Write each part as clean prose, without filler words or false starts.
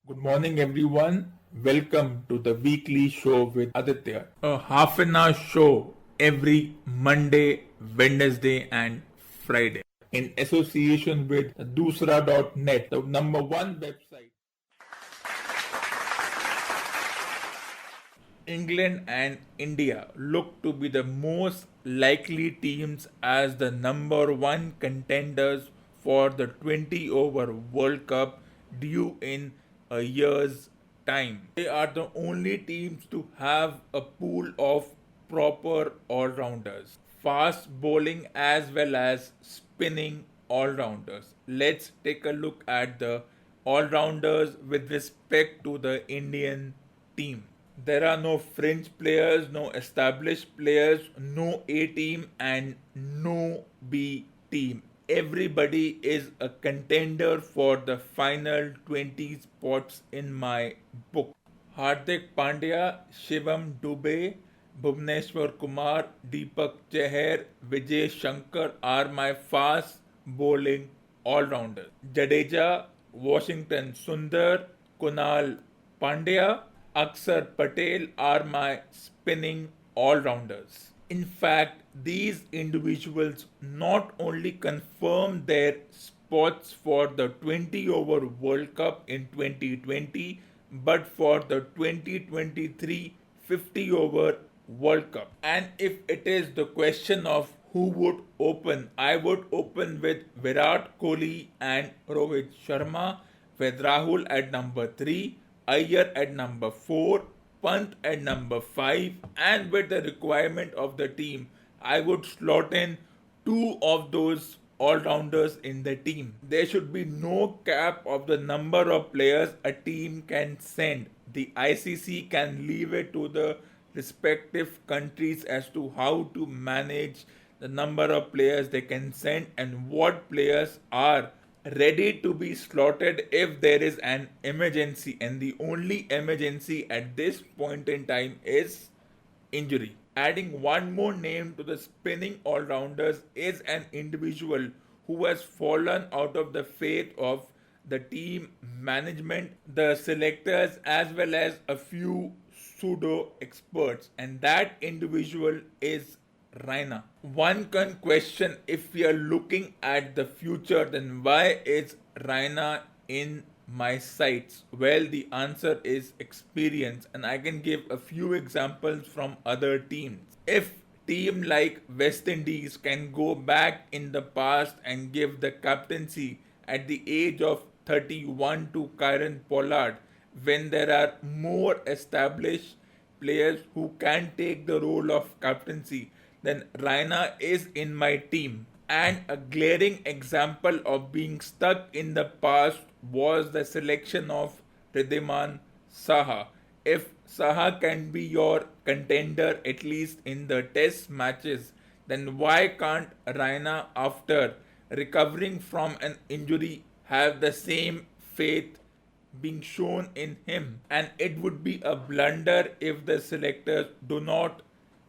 Good morning, everyone. Welcome to the weekly show with Aditya. A half an hour show every Monday, Wednesday, and Friday in association with Dusra.net, the number one website. England and India look to be the most likely teams as the number one contenders for the 20 over World Cup due in a year's time. They are the only teams to have a pool of proper all rounders, fast bowling as well as spinning all rounders. Let's take a look at the all rounders with respect to the Indian team. There are no fringe players, no established players, no A team, and no B team. Everybody is a contender for the final 20 spots in my book. Hardik Pandya, Shivam Dubey, Bhuvneshwar Kumar, Deepak Chahar, Vijay Shankar are my fast bowling all-rounders. Jadeja, Washington Sundar, Kunal Pandya, Akshar Patel are my spinning all-rounders. In fact, these individuals not only confirm their spots for the 20 over World Cup in 2020 but for the 2023 50 over World Cup. And if it is the question of who would open, I would open with Virat Kohli and Rohit Sharma, with Rahul at number 3, Iyer at number 4, Pant at number 5, and with the requirement of the team, I would slot in two of those all rounders in the team. There should be no cap of the number of players a team can send. The ICC can leave it to the respective countries as to how to manage the number of players they can send and what players are ready to be slotted if there is an emergency, and the only emergency at this point in time is injury. Adding one more name to the spinning all rounders is an individual who has fallen out of the faith of the team management, the selectors, as well as a few pseudo experts, and that individual is Raina. One can question, if we are looking at the future, then why is Raina in my sights? Well, the answer is experience, and I can give a few examples from other teams. If team like West Indies can go back in the past and give the captaincy at the age of 31 to Kieron Pollard, when there are more established players who can take the role of captaincy, then Raina is in my team. And a glaring example of being stuck in the past was the selection of Riddhiman Saha. If Saha can be your contender at least in the test matches, then why can't Raina, after recovering from an injury, have the same faith being shown in him? And it would be a blunder if the selectors do not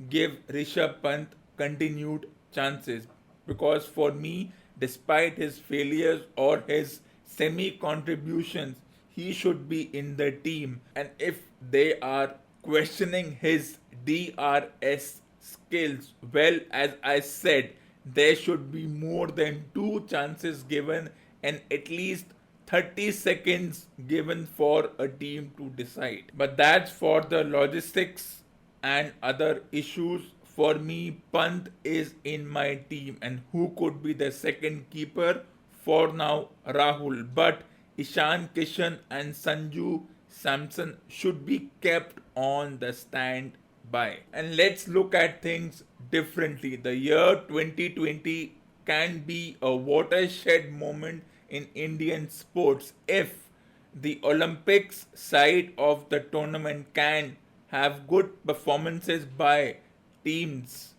give Rishabh Pant continued chances, because for me, despite his failures or his semi contributions, he should be in the team. And if they are questioning his DRS skills, well, as I said, there should be more than two chances given and at least 30 seconds given for a team to decide. But that's for the logistics and other issues. For me, Pant is in my team, and who could be the second keeper? For now, Rahul. But Ishan Kishan and Sanju Samson should be kept on the standby. And let's look at things differently. The year 2020 can be a watershed moment in Indian sports if the Olympics side of the tournament can have good performances by teams,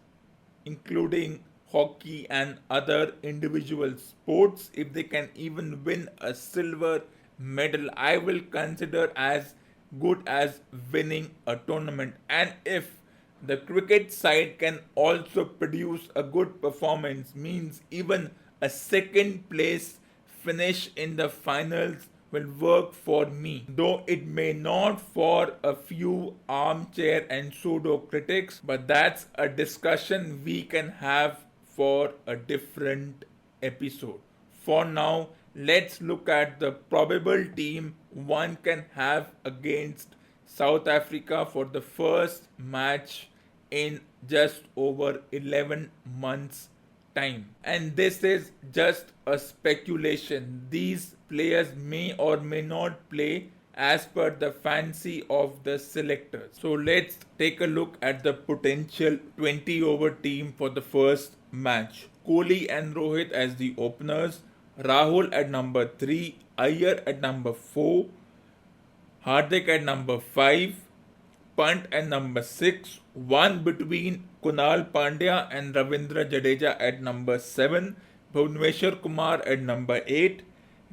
including hockey and other individual sports. If they can even win a silver medal, I will consider as good as winning a tournament. And if the cricket side can also produce a good performance, means even a second place finish in the finals will work for me, though it may not for a few armchair and pseudo critics, but that's a discussion we can have for a different episode. For now, let's look at the probable team one can have against South Africa for the first match in just over 11 months time. And this is just a speculation. These players may or may not play as per the fancy of the selectors. So let's take a look at the potential 20 over team for the first match. Kohli and Rohit as the openers, Rahul at number 3, Iyer at number 4, Hardik at number 5, Pant at number 6, one between Kunal Pandya and Ravindra Jadeja at number 7, Bhuvneshwar Kumar at number 8,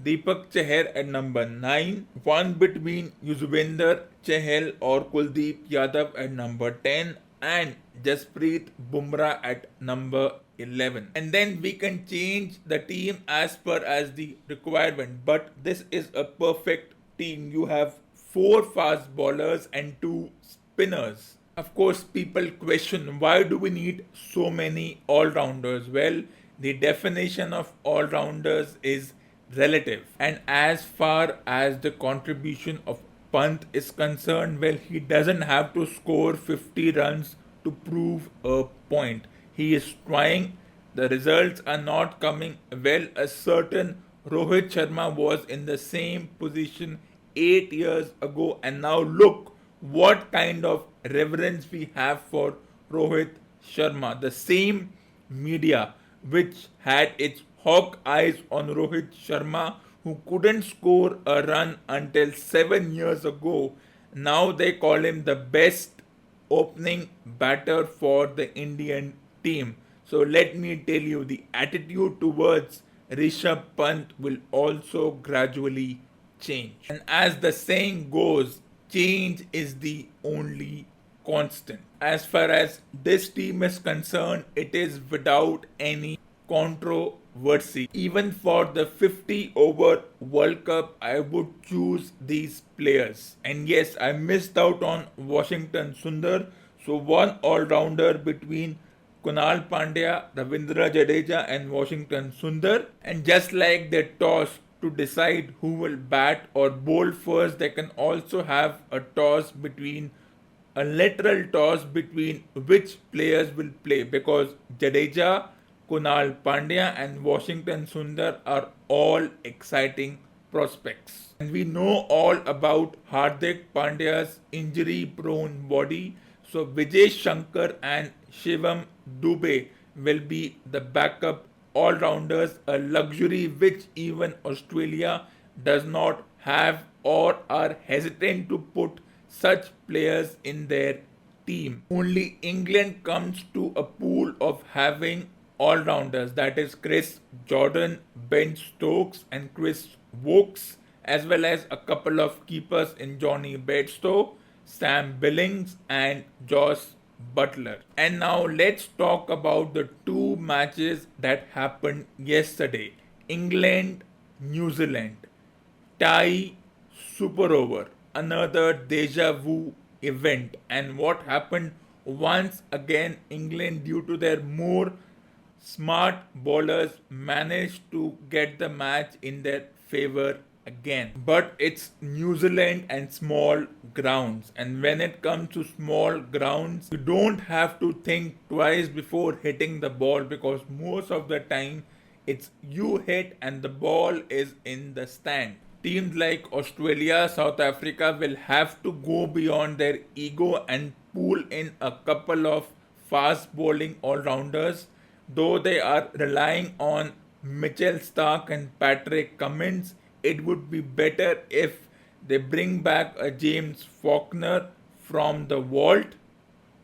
Deepak Chahar at number 9, one between Yuzvendra Chahal or Kuldeep Yadav at number 10, and Jasprit Bumrah at number 11. And then we can change the team as per as the requirement, but this is a perfect team. You have 4 fast bowlers and 2 spinners. Of course, people question why do we need so many all-rounders? Well, the definition of all-rounders is relative. And as far as the contribution of Pant is concerned, well, he doesn't have to score 50 runs to prove a point. He is trying. The results are not coming. Well, a certain Rohit Sharma was in the same position 8 years ago, and now look what kind of reverence we have for Rohit Sharma. The same media which had its hawk eyes on Rohit Sharma, who couldn't score a run until 7 years ago, now they call him the best opening batter for the Indian team. So let me tell you, the attitude towards Rishabh Pant will also gradually change. And as the saying goes, change is the only constant. As far as this team is concerned, it is without any controversy. Even for the 50 over World Cup, I would choose these players. And yes, I missed out on Washington Sundar. So one all-rounder between Kunal Pandya, Ravindra Jadeja and Washington Sundar. And just like they toss to decide who will bat or bowl first, they can also have a toss between a lateral toss between which players will play, because Jadeja, Kunal Pandya and Washington Sundar are all exciting prospects. And we know all about Hardik Pandya's injury prone body. So Vijay Shankar and Shivam Dube will be the backup all-rounders, a luxury which even Australia does not have or are hesitant to put such players in their team. Only England comes to a pool of having all-rounders, that is Chris Jordan, Ben Stokes and Chris Wokes, as well as a couple of keepers in Johnny Bairstow, Sam Billings and Josh Butler. And now let's talk about the 2 matches that happened yesterday. England, New Zealand, tie super over, another deja vu event. And what happened once again, England, due to their more smart bowlers, managed to get the match in their favor again. But it's New Zealand and small grounds, and when it comes to small grounds, you don't have to think twice before hitting the ball, because most of the time it's you hit and the ball is in the stand. Teams like Australia, South Africa will have to go beyond their ego and pull in a couple of fast bowling all-rounders, though they are relying on Mitchell Starc and Patrick Cummins. It would be better if they bring back a James Faulkner from the vault,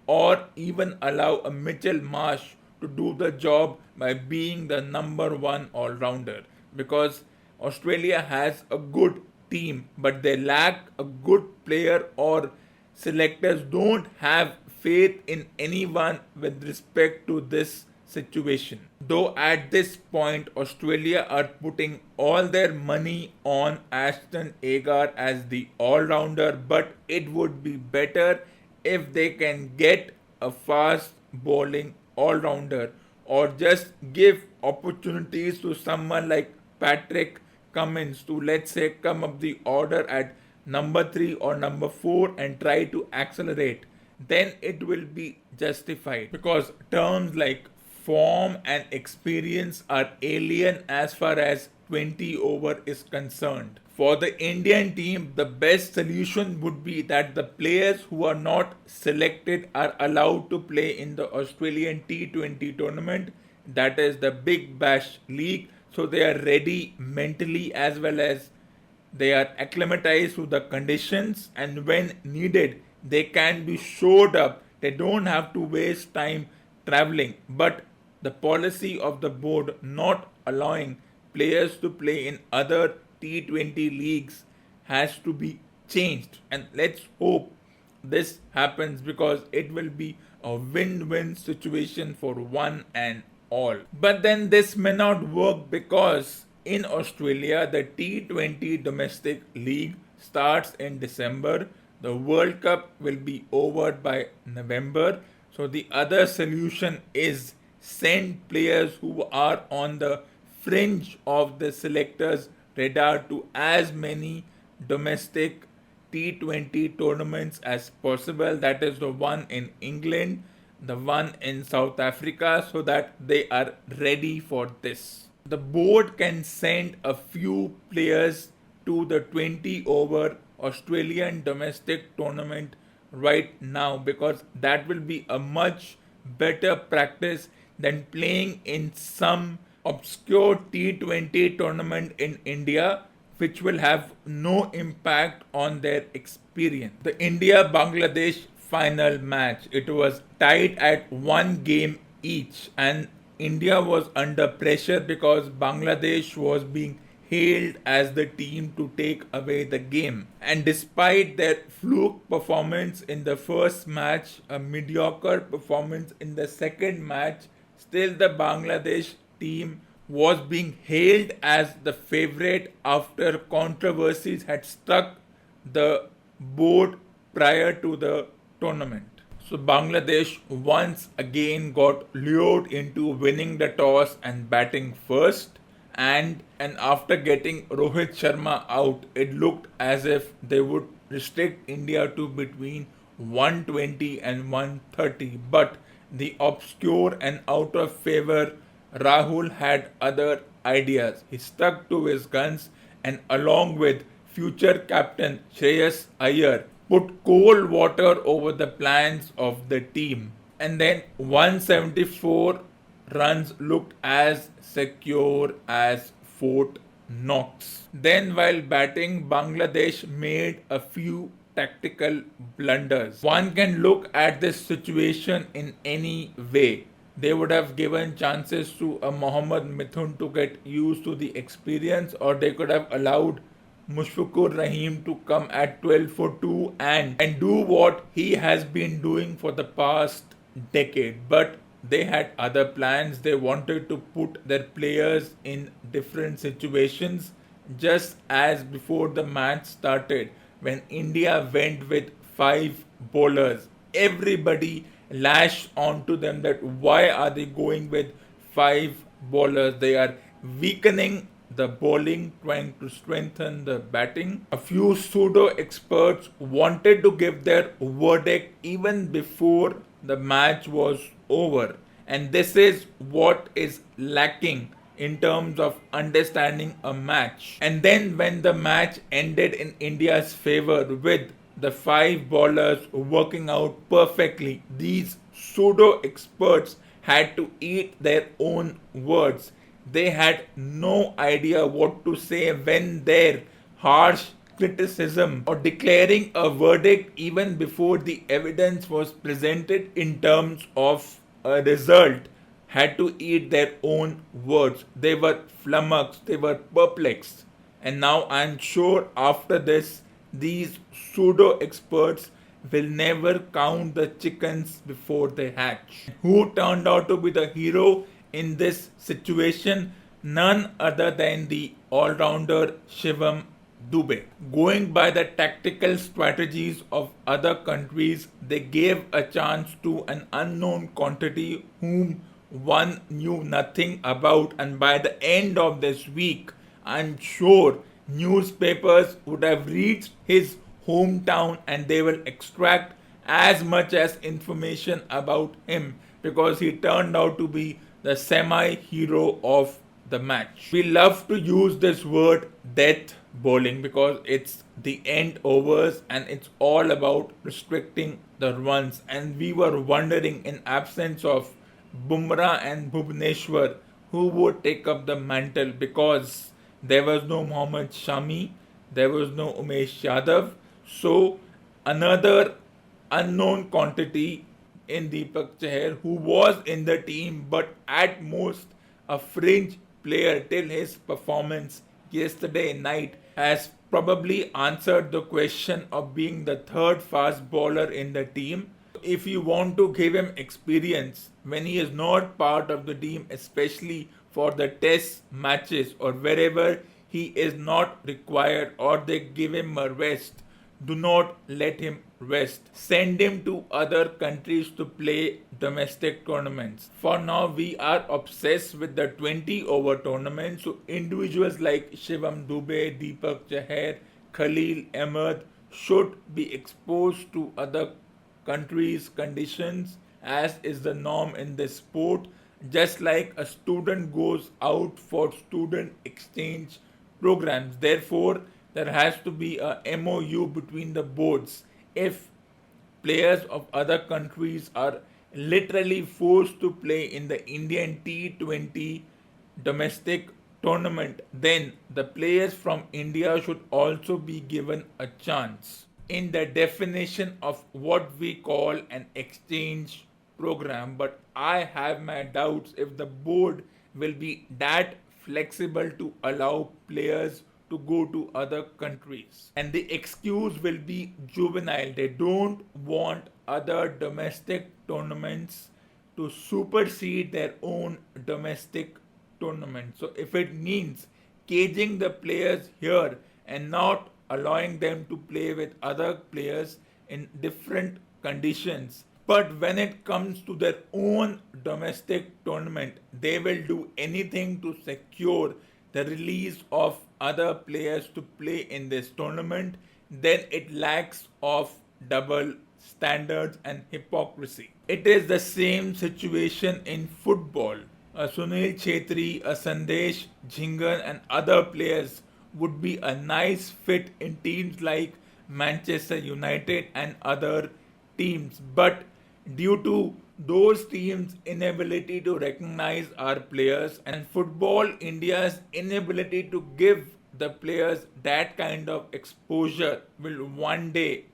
or even allow a Mitchell Marsh to do the job by being the number 1 all-rounder, because Australia has a good team but they lack a good player, or selectors don't have faith in anyone with respect to this situation. Though at this point, Australia are putting all their money on Ashton Agar as the all-rounder, but it would be better if they can get a fast bowling all-rounder or just give opportunities to someone like Patrick Cummins to, let's say, come up the order at number 3 or number 4 and try to accelerate, then it will be justified, because terms like form and experience are alien as far as 20 over is concerned. For the Indian team, the best solution would be that the players who are not selected are allowed to play in the Australian T20 tournament, that is the Big Bash League, so they are ready mentally as well as they are acclimatized to the conditions, and when needed, they can be showed up. They don't have to waste time traveling. But the policy of the board not allowing players to play in other T20 leagues has to be changed. And let's hope this happens, because it will be a win-win situation for one and all. But then this may not work, because in Australia the T20 domestic league starts in December. The World Cup will be over by November. So the other solution is send players who are on the fringe of the selectors' radar to as many domestic T20 tournaments as possible. That is the one in England, the one in South Africa, so that they are ready for this. The board can send a few players to the 20 over Australian domestic tournament right now, because that will be a much better practice than playing in some obscure T20 tournament in India, which will have no impact on their experience. The India Bangladesh final match, it was tied at one game each, and India was under pressure because Bangladesh was being hailed as the team to take away the game. And despite their fluke performance in the first match, a mediocre performance in the second match, still the Bangladesh team was being hailed as the favorite after controversies had struck the board prior to the tournament. So Bangladesh once again got lured into winning the toss and batting first, and after getting Rohit Sharma out, it looked as if they would restrict India to between 120 and 130. But the obscure and out of favor Rahul had other ideas. He stuck to his guns, and along with future captain Shreyas Iyer, put cold water over the plans of the team. And then 174 runs looked as secure as Fort Knox. Then while batting, Bangladesh made a few tactical blunders. One can look at this situation in any way. They would have given chances to a Mohammad Mithun to get used to the experience, or they could have allowed Mushfiqur Rahim to come at 12 for 2 and do what he has been doing for the past decade. But they had other plans. They wanted to put their players in different situations, just as before the match started, when India went with 5 bowlers. Everybody lashed onto them that why are they going with 5 bowlers? They are weakening the bowling, trying to strengthen the batting. A few pseudo experts wanted to give their verdict even before the match was over, and this is what is lacking in terms of understanding a match. And then when the match ended in India's favor with the 5 bowlers working out perfectly, these pseudo experts had to eat their own words. They had no idea what to say when their harsh criticism or declaring a verdict even before the evidence was presented in terms of a result had to eat their own words. They were flummoxed, they were perplexed. And now I'm sure after this, these pseudo experts will never count the chickens before they hatch. Who turned out to be the hero in this situation? None other than the all-rounder Shivam Dubey. Going by the tactical strategies of other countries, they gave a chance to an unknown quantity whom one knew nothing about, and by the end of this week, I'm sure newspapers would have reached his hometown and they will extract as much as information about him because he turned out to be the semi hero of the match. We love to use this word death bowling because it's the end overs and it's all about restricting the runs. And we were wondering, in absence of Bumrah and Bhuvneshwar, who would take up the mantle because there was no Mohammad Shami, there was no Umesh Yadav. So another unknown quantity in Deepak Chahar, who was in the team but at most a fringe player till his performance yesterday night, has probably answered the question of being the third fast bowler in the team. If you want to give him experience when he is not part of the team, especially for the test matches or wherever he is not required or they give him a rest, do not let him rest. Send him to other countries to play domestic tournaments. For now, we are obsessed with the 20 over tournament. So, individuals like Shivam Dubey, Deepak Chahar, Khalil Ahmed should be exposed to other countries' conditions as is the norm in this sport. Just like a student goes out for student exchange programs. Therefore, there has to be a MOU between the boards. If players of other countries are literally forced to play in the Indian T20 domestic tournament, then the players from India should also be given a chance. In the definition of what we call an exchange program, but I have my doubts if the board will be that flexible to allow players to go to other countries. And the excuse will be juvenile. They don't want other domestic tournaments to supersede their own domestic tournament. So if it means caging the players here and not allowing them to play with other players in different conditions, but when it comes to their own domestic tournament, they will do anything to secure the release of other players to play in this tournament, then it lacks of double standards and hypocrisy. It is the same situation in football. A Sunil Chetri, a Sandesh Jhingan and other players would be a nice fit in teams like Manchester United and other teams, but due to those teams' inability to recognize our players and Football India's inability to give the players that kind of exposure will one day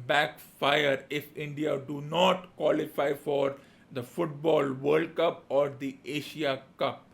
backfire if India do not qualify for the Football World Cup or the Asia Cup.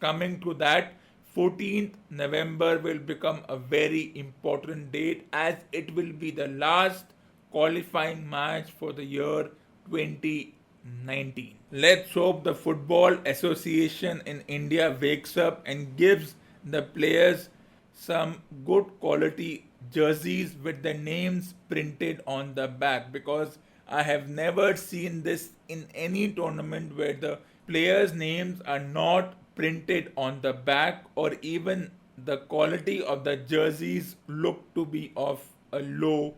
Coming to that, 14th November will become a very important date as it will be the last qualifying match for the year 2019. Let's hope the Football Association in India wakes up and gives the players some good quality jerseys with the names printed on the back, because I have never seen this in any tournament where the players' names are not printed on the back, or even the quality of the jerseys look to be of a low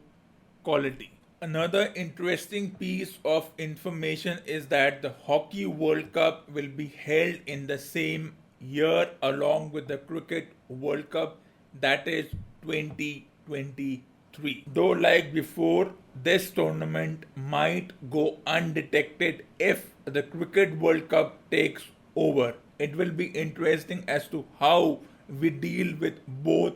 quality. Another interesting piece of information is that the Hockey World Cup will be held in the same year along with the Cricket World Cup, that is 2023. Though, like before, this tournament might go undetected if the Cricket World Cup takes over. It will be interesting as to how we deal with both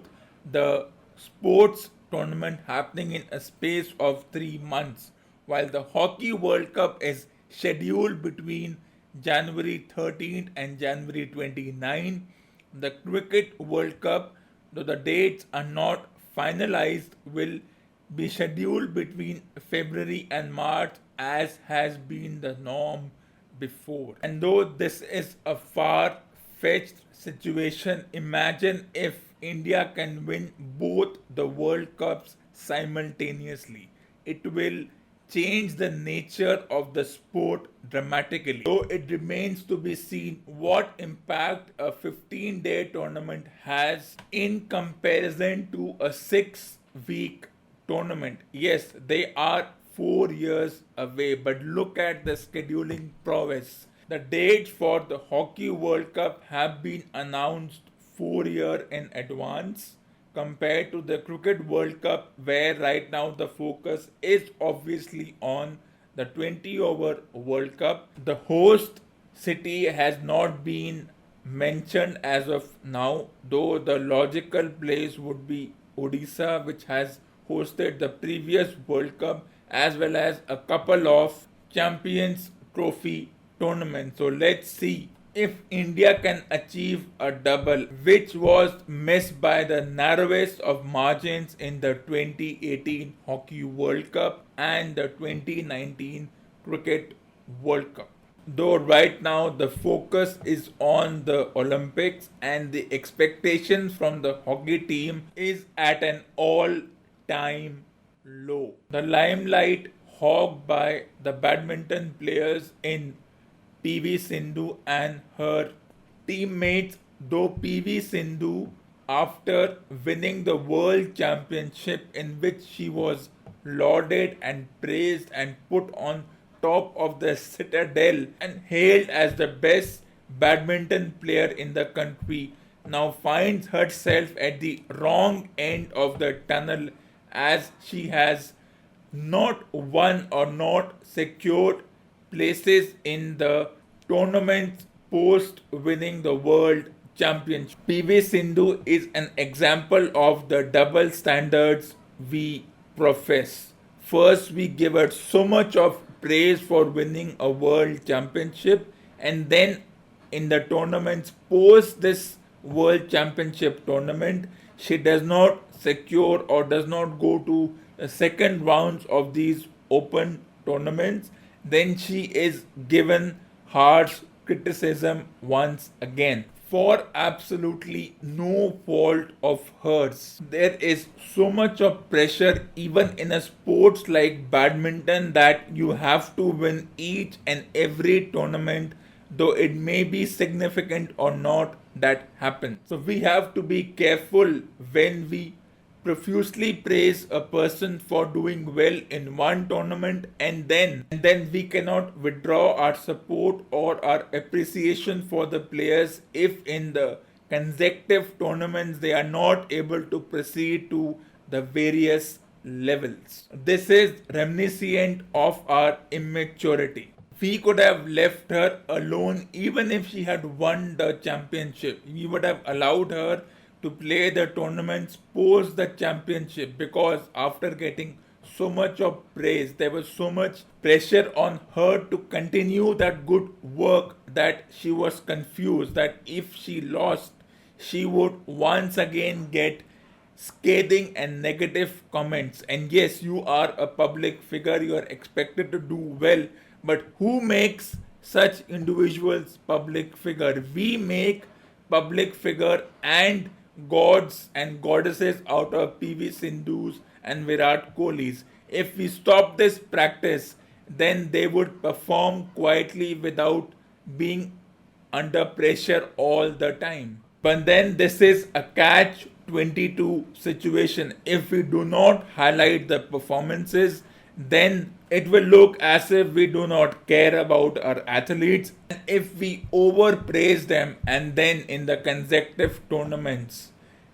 the sports tournament happening in a space of 3 months, while the Hockey World Cup is scheduled between January 13th and January 29th. The Cricket World Cup, though the dates are not finalized, will be scheduled between February and March as has been the norm before. And though this is a far fetched situation, imagine if India can win both the World Cups simultaneously. It will change the nature of the sport dramatically. Though it remains to be seen what impact a 15-day tournament has in comparison to a 6-week tournament. Yes, they are 4 years away, but look at the scheduling prowess. The dates for the Hockey World Cup have been announced 4 years in advance compared to the Cricket World Cup, where right now the focus is obviously on the 20 over World Cup. The host city has not been mentioned as of now, though the logical place would be Odisha, which has hosted the previous World Cup as well as a couple of Champions Trophy tournaments. So let's see if India can achieve a double, which was missed by the narrowest of margins in the 2018 Hockey World Cup and the 2019 Cricket World Cup. Though right now the focus is on the Olympics and the expectations from the hockey team is at an all time low. The limelight hogged by the badminton players in PV Sindhu and her teammates, though PV Sindhu, after winning the World Championship, in which she was lauded and praised and put on top of the citadel and hailed as the best badminton player in the country, now finds herself at the wrong end of the tunnel as she has not won or not secured places in the tournaments post winning the world championship. PV Sindhu is an example of the double standards we profess. First, we give her so much of praise for winning a world championship, and then in the tournaments post this world championship tournament, she does not secure or does not go to the second rounds of these open tournaments. Then she is given harsh criticism once again for absolutely no fault of hers. There is so much of pressure even in a sports like badminton that you have to win each and every tournament, though it may be significant or not, that happens. So we have to be careful when we profusely praise a person for doing well in one tournament, and then we cannot withdraw our support or our appreciation for the players if in the consecutive tournaments they are not able to proceed to the various levels. This is reminiscent of our immaturity. We could have left her alone even if she had won the championship. We would have allowed her to play the tournaments post the championship, because after getting so much of praise, there was so much pressure on her to continue that good work that she was confused that if she lost, she would once again get scathing and negative comments. And yes, you are a public figure, you are expected to do well, but who makes such individuals public figure? We make public figure and gods and goddesses out of PV Sindhus and Virat Kohlis. If we stop this practice, then they would perform quietly without being under pressure all the time. But then this is a catch 22 situation. If we do not highlight the performances, then it will look as if we do not care about our athletes. And if we overpraise them and then in the consecutive tournaments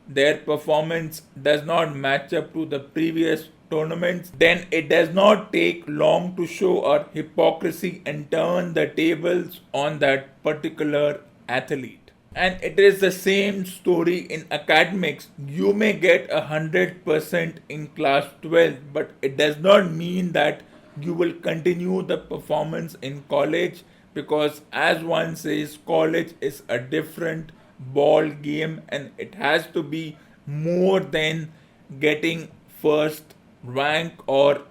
their performance does not match up to the previous tournaments, then it does not take long to show our hypocrisy and turn the tables on that particular athlete. And it is the same story in academics. You may get 100% in class 12, but it does not mean that you will continue the performance in college, because as one says, college is a different ball game and it has to be more than getting first rank or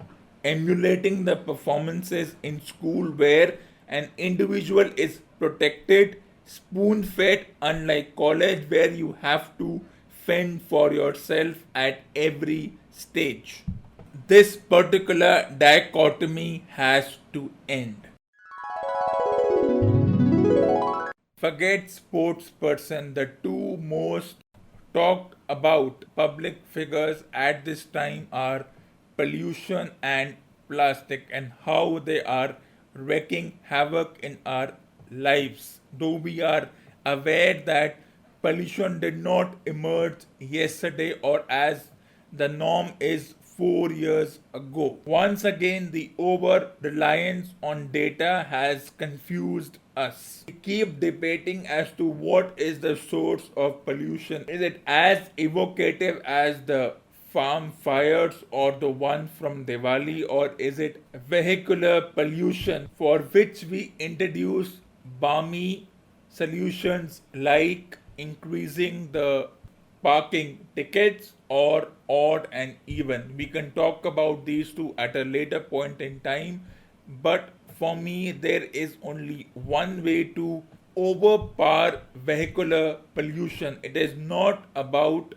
emulating the performances in school where an individual is protected, spoon fed, unlike college where you have to fend for yourself at every stage. This particular dichotomy has to end. Forget sports person, the two most talked about public figures at this time are pollution and plastic, and how they are wreaking havoc in our lives. Though we are aware that pollution did not emerge yesterday or as the norm is 4 years ago. Once again, the over reliance on data has confused us. We keep debating as to what is the source of pollution. Is it as evocative as the farm fires or the one from Diwali, or is it vehicular pollution for which we introduce balmy solutions like increasing the parking tickets or odd and even? We can talk about these two at a later point in time, but for me, there is only one way to overpower vehicular pollution. It is not about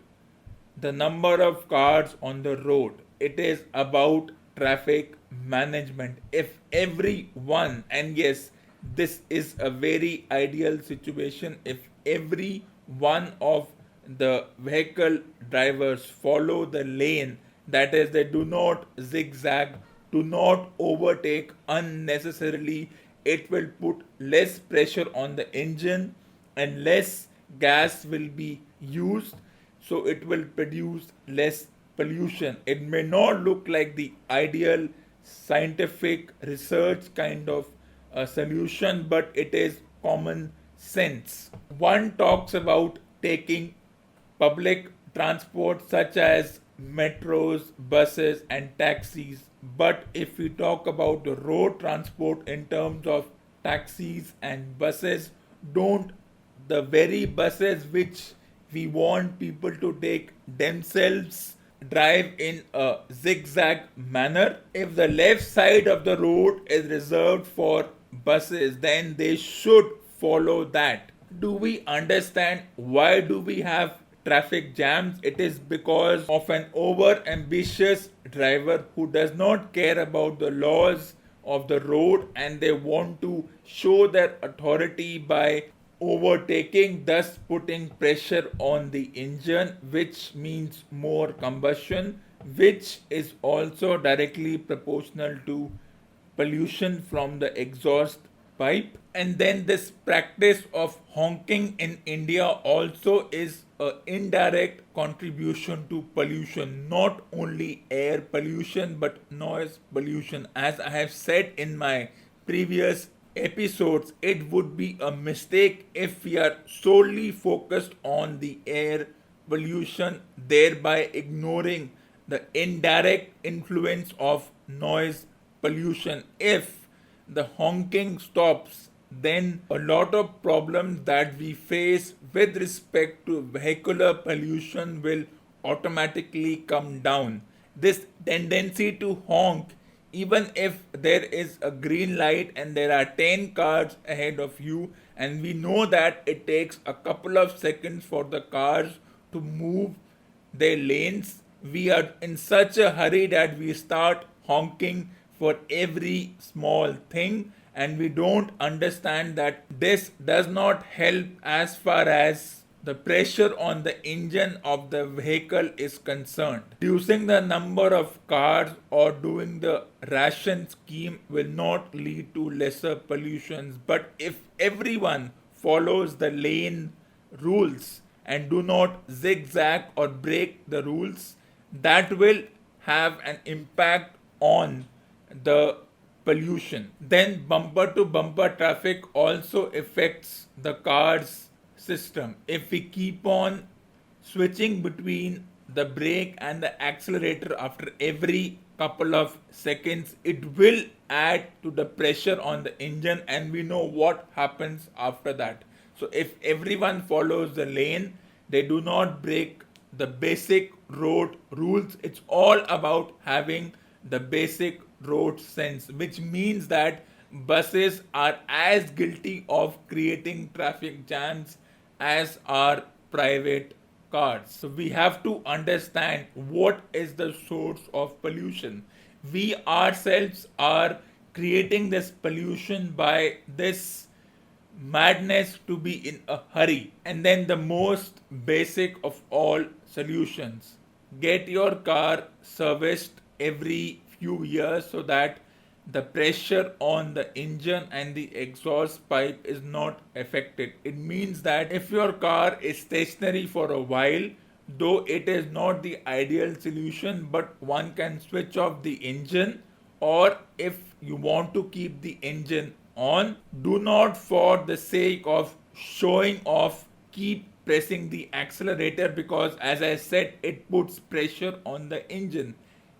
the number of cars on the road, it is about traffic management. If everyone, and yes, this is a very ideal situation, if every one of the vehicle drivers follow the lane, that is, they do not zigzag, do not overtake unnecessarily, it will put less pressure on the engine and less gas will be used, so it will produce less pollution. It may not look like the ideal scientific research kind of a solution, but it is common sense. One talks about taking public transport such as metros, buses, and taxis. But if we talk about the road transport in terms of taxis and buses, don't the very buses which we want people to take themselves drive in a zigzag manner? If the left side of the road is reserved for buses, then they should follow that. Do we understand why do we have traffic jams? It is because of an over ambitious driver who does not care about the laws of the road and they want to show their authority by overtaking, thus putting pressure on the engine, which means more combustion, which is also directly proportional to pollution from the exhaust pipe. And then this practice of honking in India also is an indirect contribution to pollution, not only air pollution but noise pollution. As I have said in my previous episodes, it would be a mistake if we are solely focused on the air pollution, thereby ignoring the indirect influence of noise pollution. If the honking stops, then a lot of problems that we face with respect to vehicular pollution will automatically come down. This tendency to honk, even if there is a green light and there are 10 cars ahead of you, and we know that it takes a couple of seconds for the cars to move their lanes, we are in such a hurry that we start honking for every small thing, and we don't understand that this does not help as far as the pressure on the engine of the vehicle is concerned. Reducing the number of cars or doing the ration scheme will not lead to lesser pollutions, but if everyone follows the lane rules and do not zigzag or break the rules, that will have an impact on the pollution. Then bumper to bumper traffic also affects the car's system. If we keep on switching between the brake and the accelerator after every couple of seconds, it will add to the pressure on the engine, and we know what happens after that. So if everyone follows the lane, they do not break the basic road rules. It's all about having the basic road sense, which means that buses are as guilty of creating traffic jams as are private cars. So we have to understand what is the source of pollution. We ourselves are creating this pollution by this madness to be in a hurry. And then the most basic of all solutions, get your car serviced every few years so that the pressure on the engine and the exhaust pipe is not affected. It means that if your car is stationary for a while, though it is not the ideal solution, but one can switch off the engine, or if you want to keep the engine on, do not for the sake of showing off keep pressing the accelerator, because as I said, it puts pressure on the engine.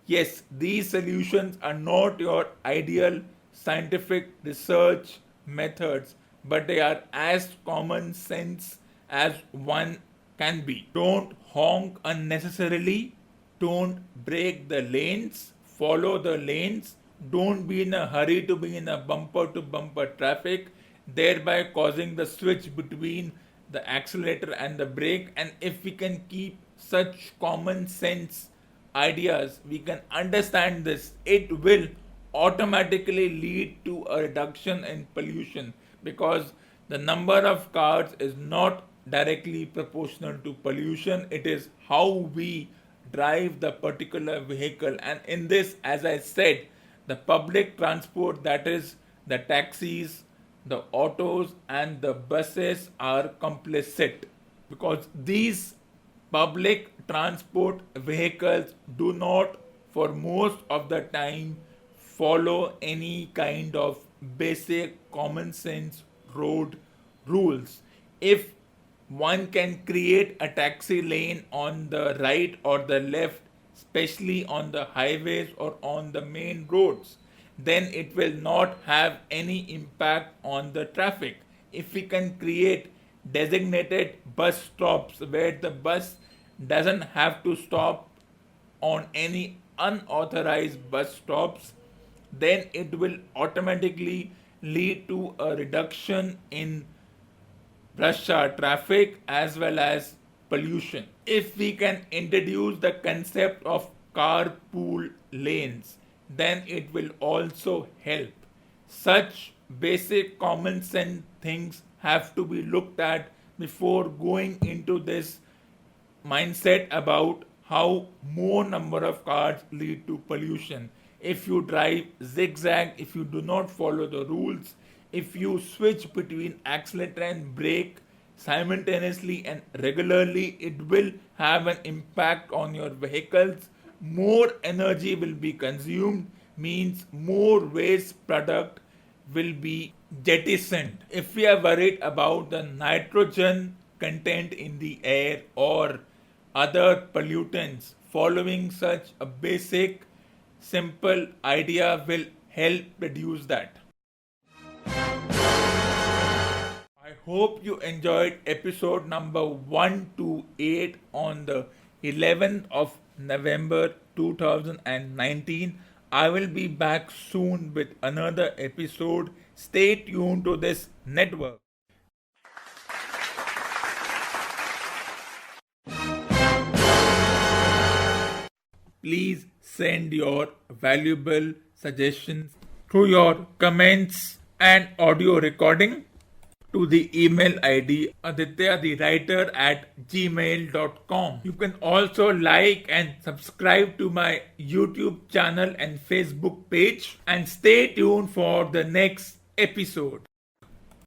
Yes, these solutions are not your ideal scientific research methods, but they are as common sense as one can be. Don't honk unnecessarily, don't break the lanes, follow the lanes, don't be in a hurry to be in a bumper to bumper traffic, thereby causing the switch between the accelerator and the brake. And if we can keep such common sense ideas, we can understand this, it will automatically lead to a reduction in pollution, because the number of cars is not directly proportional to pollution. It is how we drive the particular vehicle. And in this, as I said, the public transport, that is the taxis, the autos and the buses, are complicit, because these public transport vehicles do not for most of the time follow any kind of basic common sense road rules. If one can create a taxi lane on the right or the left, especially on the highways or on the main roads, then it will not have any impact on the traffic. If we can create designated bus stops where the bus doesn't have to stop on any unauthorized bus stops, then it will automatically lead to a reduction in rush hour traffic as well as pollution. If we can introduce the concept of carpool lanes, then it will also help. Such basic common sense things have to be looked at before going into this mindset about how more number of cars lead to pollution. If you drive zigzag, if you do not follow the rules, if you switch between accelerator and brake simultaneously and regularly, it will have an impact on your vehicles. More energy will be consumed, means more waste product will be jettisoned. If we are worried about the nitrogen content in the air or other pollutants, following such a basic simple idea will help reduce that. I hope you enjoyed episode number 128 on the 11th of November 2019. I will be back soon with another episode. Stay tuned to this network. Please send your valuable suggestions through your comments and audio recording to the email ID adityatherewriter@gmail.com. You can also like and subscribe to my YouTube channel and Facebook page, and stay tuned for the next episode.